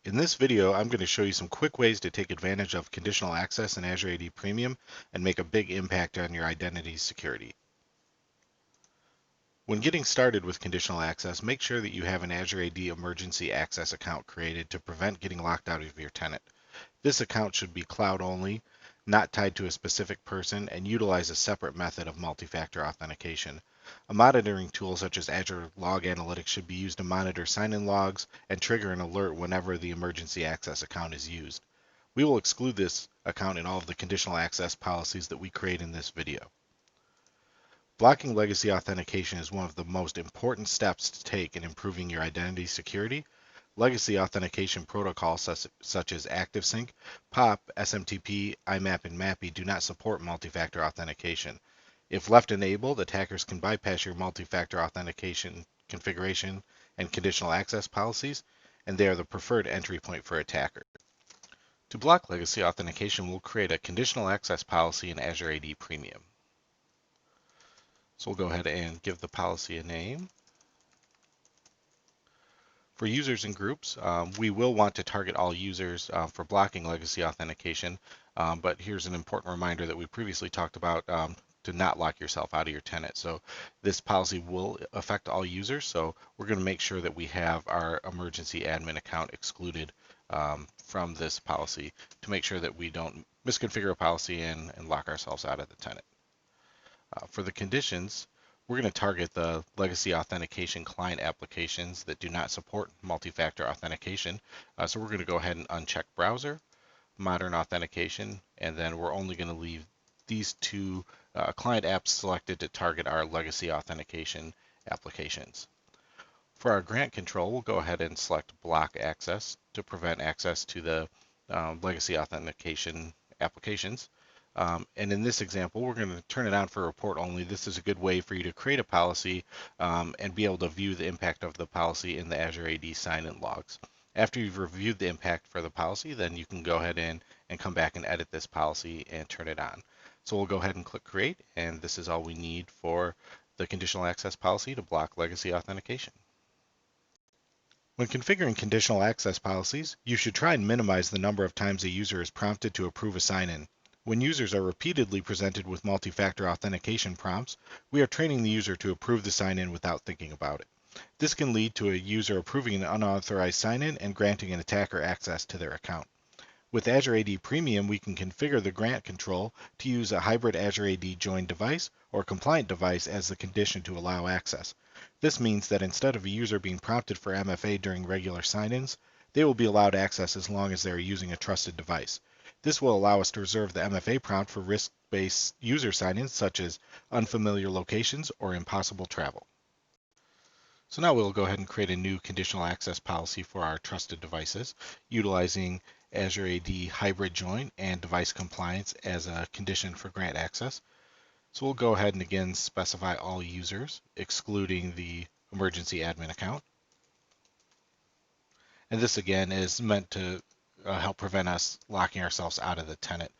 In this video, I'm going to show you some quick ways to take advantage of conditional access in Azure AD Premium and make a big impact on your identity security. When getting started with conditional access, make sure that you have an Azure AD emergency access account created to prevent getting locked out of your tenant. This account should be cloud only, not tied to a specific person, and utilize a separate method of multi-factor authentication. A monitoring tool such as Azure Log Analytics should be used to monitor sign-in logs and trigger an alert whenever the emergency access account is used. We will exclude this account in all of the conditional access policies that we create in this video. Blocking legacy authentication is one of the most important steps to take in improving your identity security. Legacy authentication protocols such as ActiveSync, POP, SMTP, IMAP, and MAPI do not support multi-factor authentication. If left enabled, attackers can bypass your multi-factor authentication configuration and conditional access policies, and they are the preferred entry point for attackers. To block legacy authentication, we'll create a conditional access policy in Azure AD Premium. So we'll go ahead and give the policy a name. For users and groups, we will want to target all users for blocking legacy authentication, but here's an important reminder that we previously talked about to not lock yourself out of your tenant. So this policy will affect all users, so we're going to make sure that we have our emergency admin account excluded from this policy to make sure that we don't misconfigure a policy and lock ourselves out of the tenant. For the conditions, we're going to target the legacy authentication client applications that do not support multi-factor authentication. So we're going to go ahead and uncheck browser, modern authentication, and then we're only going to leave these two client apps selected to target our legacy authentication applications. For our grant control, we'll go ahead and select block access to prevent access to the legacy authentication applications. And in this example, we're going to turn it on for report only. This is a good way for you to create a policy and be able to view the impact of the policy in the Azure AD sign-in logs. After you've reviewed the impact for the policy, then you can go ahead and come back and edit this policy and turn it on. So we'll go ahead and click create, and this is all we need for the conditional access policy to block legacy authentication. When configuring conditional access policies, you should try and minimize the number of times a user is prompted to approve a sign-in. When users are repeatedly presented with multi-factor authentication prompts, we are training the user to approve the sign-in without thinking about it. This can lead to a user approving an unauthorized sign-in and granting an attacker access to their account. With Azure AD Premium, we can configure the grant control to use a hybrid Azure AD joined device or compliant device as the condition to allow access. This means that instead of a user being prompted for MFA during regular sign-ins, they will be allowed access as long as they are using a trusted device. This will allow us to reserve the MFA prompt for risk-based user sign-ins such as unfamiliar locations or impossible travel. So now we'll go ahead and create a new conditional access policy for our trusted devices, utilizing Azure AD hybrid join and device compliance as a condition for grant access. So we'll go ahead and again specify all users, excluding the emergency admin account. And this again is meant to help prevent us locking ourselves out of the tenant.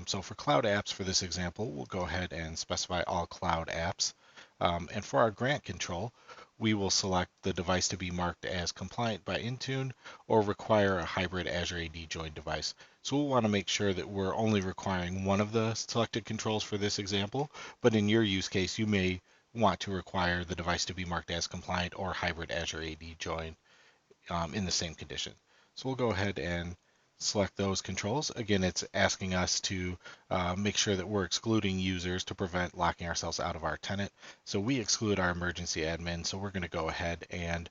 So for cloud apps, for this example, we'll go ahead and specify all cloud apps. And for our grant control, we will select the device to be marked as compliant by Intune or require a hybrid Azure AD joined device. So we'll want to make sure that we're only requiring one of the selected controls for this example, but in your use case, you may want to require the device to be marked as compliant or hybrid Azure AD joined in the same condition. So we'll go ahead and select those controls. Again, it's asking us to make sure that we're excluding users to prevent locking ourselves out of our tenant. So we exclude our emergency admin. So we're going to go ahead and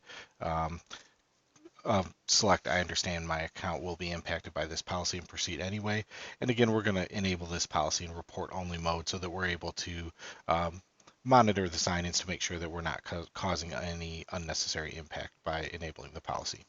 select I understand my account will be impacted by this policy and proceed anyway. And again, we're going to enable this policy in report only mode so that we're able to monitor the sign-ins to make sure that we're not causing any unnecessary impact by enabling the policy.